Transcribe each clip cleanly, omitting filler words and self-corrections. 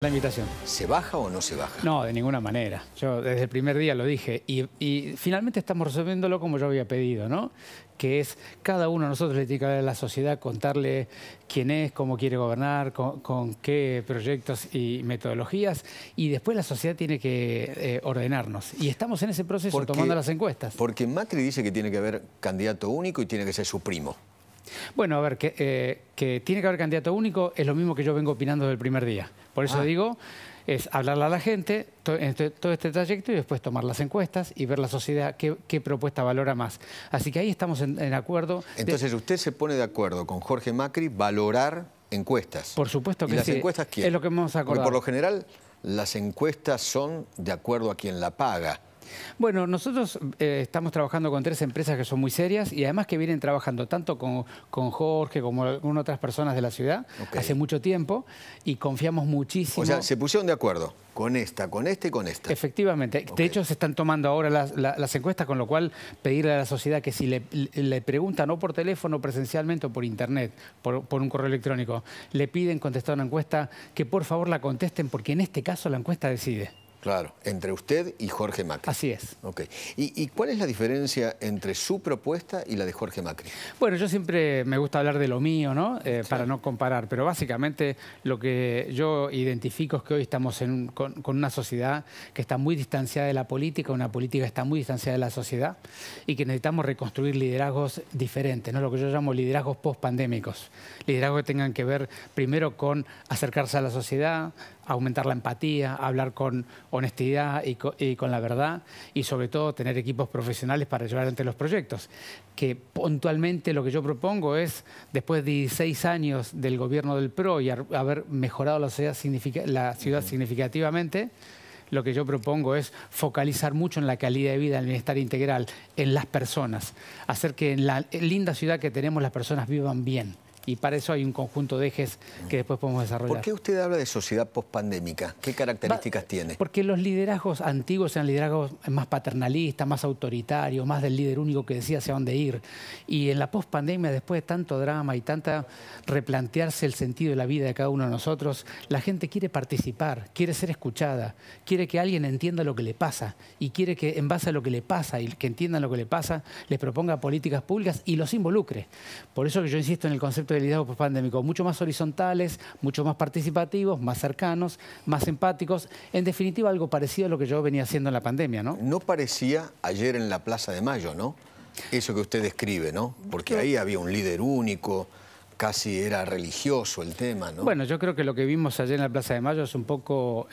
La invitación. ¿Se baja o no se baja? No, de ninguna manera. Yo desde el primer día lo dije y finalmente estamos resolviéndolo como yo había pedido, ¿no? Que es cada uno de nosotros le tiene que hablar a la sociedad, contarle quién es, cómo quiere gobernar, con qué proyectos y metodologías, y después la sociedad tiene que ordenarnos. Y estamos en ese proceso tomando las encuestas. Porque Macri dice que tiene que haber candidato único y tiene que ser su primo. Bueno, a ver, que tiene que haber candidato único es lo mismo que yo vengo opinando desde el primer día. Por eso digo, es hablarle a la gente todo este trayecto y después tomar las encuestas y ver la sociedad qué propuesta valora más. Así que ahí estamos en acuerdo. Entonces usted se pone de acuerdo con Jorge Macri valorar encuestas. Por supuesto que sí. ¿Y las encuestas quién? Es lo que hemos acordado. Porque por lo general las encuestas son de acuerdo a quien la paga. Bueno, nosotros estamos trabajando con 3 empresas que son muy serias y además que vienen trabajando tanto con Jorge como con otras personas de la ciudad hace mucho tiempo y confiamos muchísimo. O sea, se pusieron de acuerdo con esta, con este y con esta. Efectivamente. De hecho, se están tomando ahora las encuestas, con lo cual pedirle a la sociedad que si le preguntan o por teléfono, presencialmente o por internet, por un correo electrónico, le piden contestar una encuesta, que por favor la contesten porque en este caso la encuesta decide. Claro, entre usted y Jorge Macri. Así es. Okay. ¿Y cuál es la diferencia entre su propuesta y la de Jorge Macri? Bueno, yo siempre me gusta hablar de lo mío, ¿no? Para no comparar, pero básicamente lo que yo identifico es que hoy estamos con una sociedad que está muy distanciada de la política, una política que está muy distanciada de la sociedad y que necesitamos reconstruir liderazgos diferentes, ¿no? Lo que yo llamo liderazgos post-pandémicos. Liderazgos que tengan que ver primero con acercarse a la sociedad, aumentar la empatía, hablar con honestidad y con la verdad y sobre todo tener equipos profesionales para llevar adelante los proyectos. Que puntualmente lo que yo propongo es, después de 16 años del gobierno del PRO y haber mejorado la ciudad significativamente, lo que yo propongo es focalizar mucho en la calidad de vida, en el bienestar integral, en las personas. Hacer que en la linda ciudad que tenemos las personas vivan bien. Y para eso hay un conjunto de ejes que después podemos desarrollar. ¿Por qué usted habla de sociedad pospandémica? ¿Qué características tiene? Porque los liderazgos antiguos eran liderazgos más paternalistas, más autoritarios, más del líder único que decía hacia dónde ir. Y en la pospandemia, después de tanto drama y tanta replantearse el sentido de la vida de cada uno de nosotros, la gente quiere participar, quiere ser escuchada, quiere que alguien entienda lo que le pasa y quiere que en base a lo que le pasa y que entiendan lo que le pasa, les proponga políticas públicas y los involucre. Por eso que yo insisto en el concepto de liderazgo pospandémico, mucho más horizontales, mucho más participativos, más cercanos, más empáticos. En definitiva, algo parecido a lo que yo venía haciendo en la pandemia, ¿no? No parecía ayer en la Plaza de Mayo, ¿no? Eso que usted describe, ¿no? Porque ahí había un líder único, casi era religioso el tema, ¿no? Bueno, yo creo que lo que vimos ayer en la Plaza de Mayo es un poco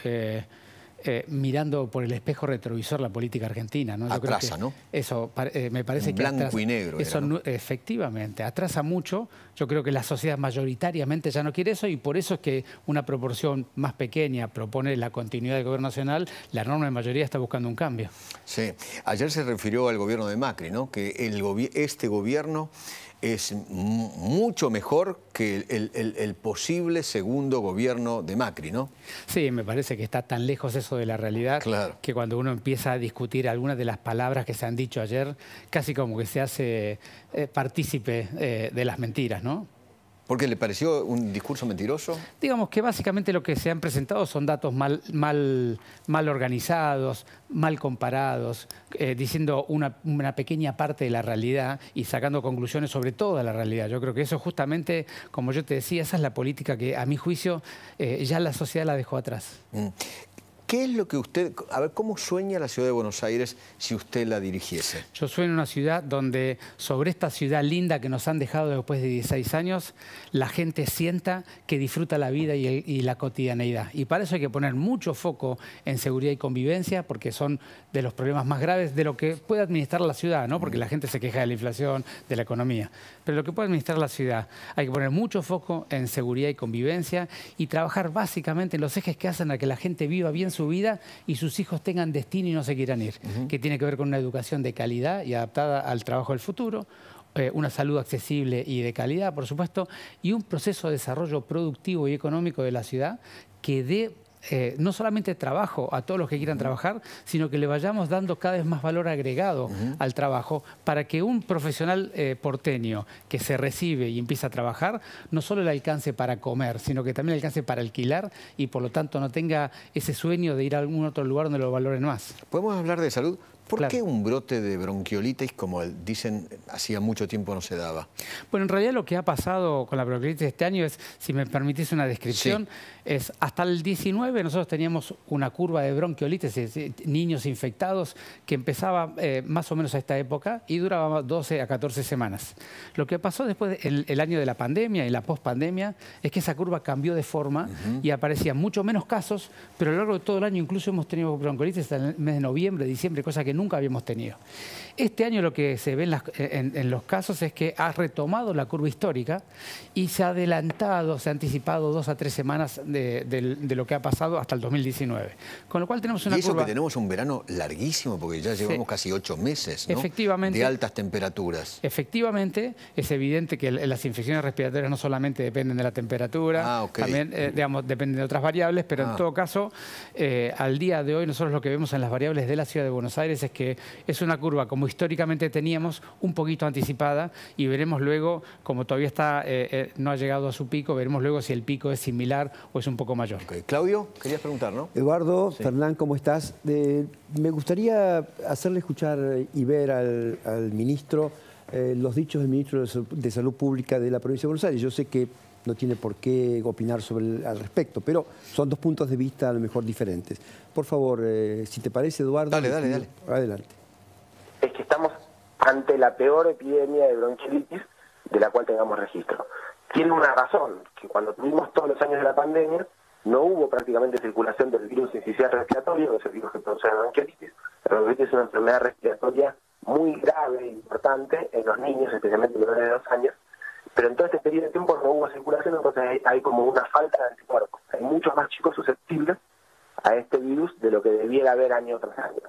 mirando por el espejo retrovisor la política argentina, ¿no? Yo atrasa, creo que ¿no? Eso me parece que blanco atrasa, y negro. Eso era, ¿no? Efectivamente, atrasa mucho. Yo creo que la sociedad mayoritariamente ya no quiere eso y por eso es que una proporción más pequeña propone la continuidad del gobierno nacional, la enorme mayoría está buscando un cambio. Sí, ayer se refirió al gobierno de Macri, ¿no? Que este gobierno es mucho mejor que el posible segundo gobierno de Macri, ¿no? Sí, me parece que está tan lejos eso de la realidad que cuando uno empieza a discutir algunas de las palabras que se han dicho ayer, casi como que se hace partícipe de las mentiras, ¿no? ¿Por qué le pareció un discurso mentiroso? Digamos que básicamente lo que se han presentado son datos mal organizados, mal comparados, diciendo una pequeña parte de la realidad y sacando conclusiones sobre toda la realidad. Yo creo que eso justamente, como yo te decía, esa es la política que a mi juicio ya la sociedad la dejó atrás. ¿Qué es lo que usted... A ver, ¿cómo sueña la ciudad de Buenos Aires si usted la dirigiese? Yo sueño en una ciudad donde, sobre esta ciudad linda que nos han dejado después de 16 años, la gente sienta que disfruta la vida y la cotidianeidad. Y para eso hay que poner mucho foco en seguridad y convivencia, porque son de los problemas más graves de lo que puede administrar la ciudad, ¿no? Porque la gente se queja de la inflación, de la economía. Pero lo que puede administrar la ciudad, hay que poner mucho foco en seguridad y convivencia y trabajar básicamente en los ejes que hacen a que la gente viva bien su vida y sus hijos tengan destino y no se quieran ir, que tiene que ver con una educación de calidad y adaptada al trabajo del futuro, una salud accesible y de calidad, por supuesto, y un proceso de desarrollo productivo y económico de la ciudad que dé no solamente trabajo a todos los que quieran trabajar, sino que le vayamos dando cada vez más valor agregado al trabajo para que un profesional porteño que se recibe y empieza a trabajar, no solo le alcance para comer, sino que también le alcance para alquilar y por lo tanto no tenga ese sueño de ir a algún otro lugar donde lo valoren más. ¿Podemos hablar de salud? ¿Por Claro. qué un brote de bronquiolitis, como dicen, hacía mucho tiempo no se daba? Bueno, en realidad lo que ha pasado con la bronquiolitis este año es, si me permitís una descripción, es hasta el 19 nosotros teníamos una curva de bronquiolitis, es decir, niños infectados, que empezaba más o menos a esta época y duraba 12 a 14 semanas. Lo que pasó después del año de la pandemia y la pospandemia es que esa curva cambió de forma y aparecían mucho menos casos, pero a lo largo de todo el año incluso hemos tenido bronquiolitis en el mes de noviembre, diciembre, cosa que nunca habíamos tenido. Este año lo que se ve en los casos es que ha retomado la curva histórica y se ha adelantado, se ha anticipado 2 a 3 semanas de lo que ha pasado hasta el 2019. Con lo cual tenemos una y eso curva... que tenemos un verano larguísimo, porque ya llevamos casi 8 meses, ¿no? Efectivamente. De altas temperaturas. Efectivamente, es evidente que las infecciones respiratorias no solamente dependen de la temperatura, también digamos, dependen de otras variables, pero en todo caso, al día de hoy nosotros lo que vemos en las variables de la Ciudad de Buenos Aires es que es una curva, como históricamente teníamos, un poquito anticipada y veremos luego, como todavía no ha llegado a su pico, veremos luego si el pico es similar o es un poco mayor. Claudio, querías preguntar, ¿no? Eduardo, Fernán, ¿cómo estás? Me gustaría hacerle escuchar y ver al ministro los dichos del ministro de Salud Pública de la provincia de Buenos Aires. Yo sé que no tiene por qué opinar al respecto, pero son dos puntos de vista a lo mejor diferentes. Por favor, si te parece, Eduardo. Dale. Adelante. Es que estamos ante la peor epidemia de bronquiolitis de la cual tengamos registro. Tiene una razón, que cuando tuvimos todos los años de la pandemia, no hubo prácticamente circulación del virus incisional respiratorio, que es el virus que produce la bronquiolitis. La bronquiolitis es una enfermedad respiratoria muy grave e importante en los niños, especialmente menores de 2 años, pero en todo este periodo de tiempo no hubo circulación, entonces hay como una falta de anticuerpos. Hay muchos más chicos susceptibles a este virus de lo que debiera haber año tras año.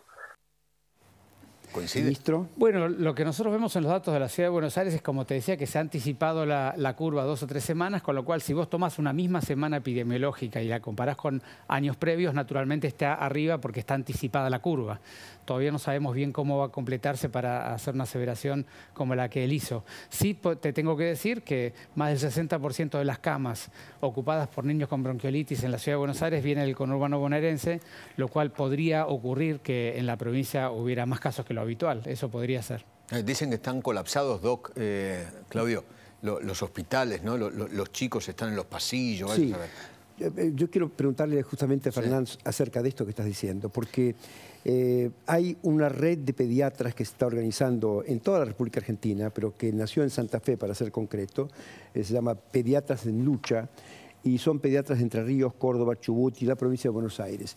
¿Coincide? Ministro. Bueno, lo que nosotros vemos en los datos de la Ciudad de Buenos Aires es, como te decía, que se ha anticipado la curva 2 o 3 semanas, con lo cual si vos tomás una misma semana epidemiológica y la comparás con años previos, naturalmente está arriba porque está anticipada la curva. Todavía no sabemos bien cómo va a completarse para hacer una aseveración como la que él hizo. Sí te tengo que decir que más del 60% de las camas ocupadas por niños con bronquiolitis en la Ciudad de Buenos Aires viene del conurbano bonaerense, lo cual podría ocurrir que en la provincia hubiera más casos que lo habitual. Eso podría ser. Dicen que están colapsados, Doc, Claudio, los hospitales, ¿no? Los chicos están en los pasillos. Sí. Yo quiero preguntarle justamente a Fernán acerca de esto que estás diciendo, porque hay una red de pediatras que se está organizando en toda la República Argentina, pero que nació en Santa Fe, para ser concreto, se llama Pediatras en Lucha, y son pediatras de Entre Ríos, Córdoba, Chubut y la provincia de Buenos Aires,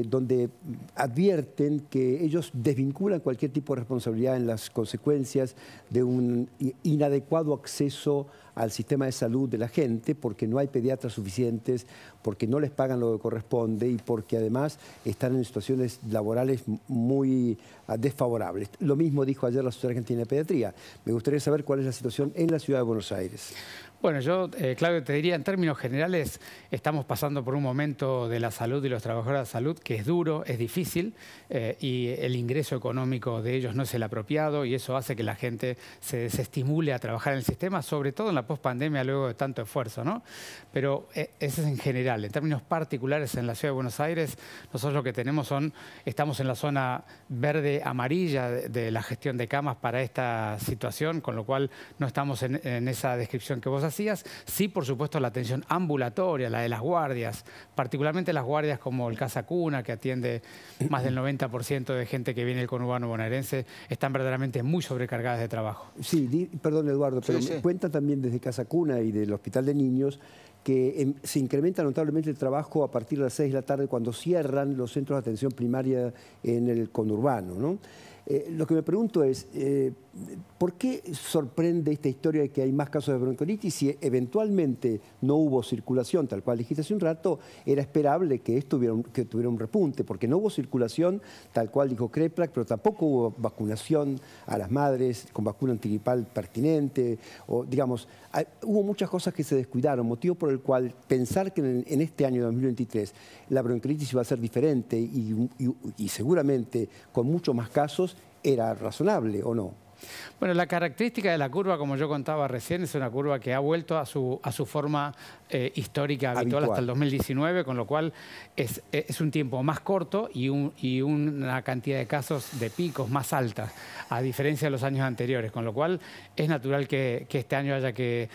donde advierten que ellos desvinculan cualquier tipo de responsabilidad en las consecuencias de un inadecuado acceso al sistema de salud de la gente, porque no hay pediatras suficientes, porque no les pagan lo que corresponde y porque además están en situaciones laborales muy desfavorables. Lo mismo dijo ayer la Sociedad Argentina de Pediatría. Me gustaría saber cuál es la situación en la Ciudad de Buenos Aires. Bueno, yo, Claudio, te diría, en términos generales, estamos pasando por un momento de la salud y los trabajadores de la salud que es duro, es difícil, y el ingreso económico de ellos no es el apropiado, y eso hace que la gente se desestimule a trabajar en el sistema, sobre todo en la pospandemia, luego de tanto esfuerzo, ¿no? Pero eso es en general. En términos particulares, en la Ciudad de Buenos Aires, nosotros lo que tenemos estamos en la zona verde-amarilla de la gestión de camas para esta situación, con lo cual no estamos en esa descripción que vos hacías. Sí, por supuesto, la atención ambulatoria, la de las guardias, particularmente las guardias como el Casa Cuna, que atiende más del 90% de gente que viene del conurbano bonaerense, están verdaderamente muy sobrecargadas de trabajo. Sí, perdón, Eduardo, pero me cuentan también desde Casa Cuna y del Hospital de Niños que se incrementa notablemente el trabajo a partir de las 6 de la tarde cuando cierran los centros de atención primaria en el conurbano, ¿no? Lo que me pregunto es, ¿por qué sorprende esta historia de que hay más casos de bronquiolitis si eventualmente no hubo circulación, tal cual dijiste hace un rato? Era esperable que esto tuviera un repunte, porque no hubo circulación, tal cual dijo Kreplak, pero tampoco hubo vacunación a las madres con vacuna antigripal pertinente, o digamos, hubo muchas cosas que se descuidaron, motivo por el cual pensar que en este año 2023 la bronquiolitis iba a ser diferente y seguramente con muchos más casos, ¿era razonable o no? Bueno, la característica de la curva, como yo contaba recién, es una curva que ha vuelto a su forma histórica habitual hasta el 2019, con lo cual es un tiempo más corto y una cantidad de casos de picos más alta, a diferencia de los años anteriores, con lo cual es natural que este año haya que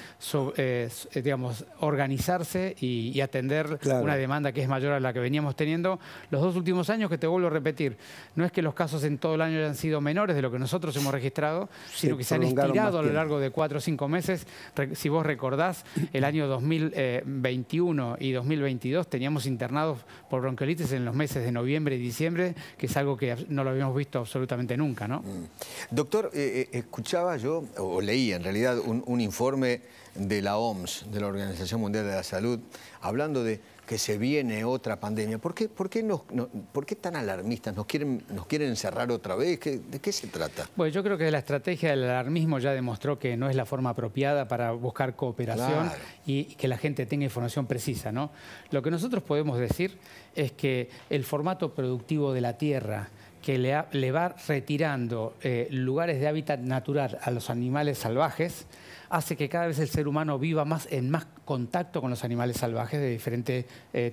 digamos, organizarse y atender una demanda que es mayor a la que veníamos teniendo los 2 últimos años, que te vuelvo a repetir, no es que los casos en todo el año hayan sido menores de lo que nosotros hemos registrado, sino que se han estirado a lo largo de 4 o 5 meses. Si vos recordás, el año 2021 y 2022 teníamos internados por bronquiolitis en los meses de noviembre y diciembre, que es algo que no lo habíamos visto absolutamente nunca, ¿no? Doctor, escuchaba yo, o leía en realidad, un informe de la OMS, de la Organización Mundial de la Salud, hablando de que se viene otra pandemia. ¿Por qué tan alarmistas? ¿Nos quieren encerrar otra vez? ¿De qué se trata? Pues yo creo que la estrategia del alarmismo ya demostró que no es la forma apropiada para buscar cooperación y que la gente tenga información precisa, ¿no? Lo que nosotros podemos decir es que el formato productivo de la Tierra, que le va retirando lugares de hábitat natural a los animales salvajes, hace que cada vez el ser humano viva en más contacto con los animales salvajes de diferente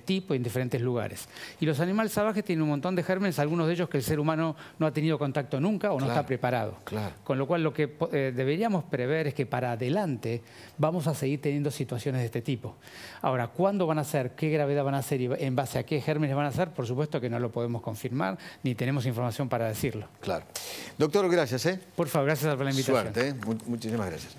tipo y en diferentes lugares. Y los animales salvajes tienen un montón de gérmenes, algunos de ellos que el ser humano no ha tenido contacto nunca o no está preparado. Con lo cual lo que deberíamos prever es que para adelante vamos a seguir teniendo situaciones de este tipo. Ahora, ¿cuándo van a ser? ¿Qué gravedad van a ser? ¿Y en base a qué gérmenes van a ser? Por supuesto que no lo podemos confirmar, ni tenemos información para decirlo. Claro. Doctor, gracias. Por favor, gracias por la invitación. Suerte. Muchísimas gracias.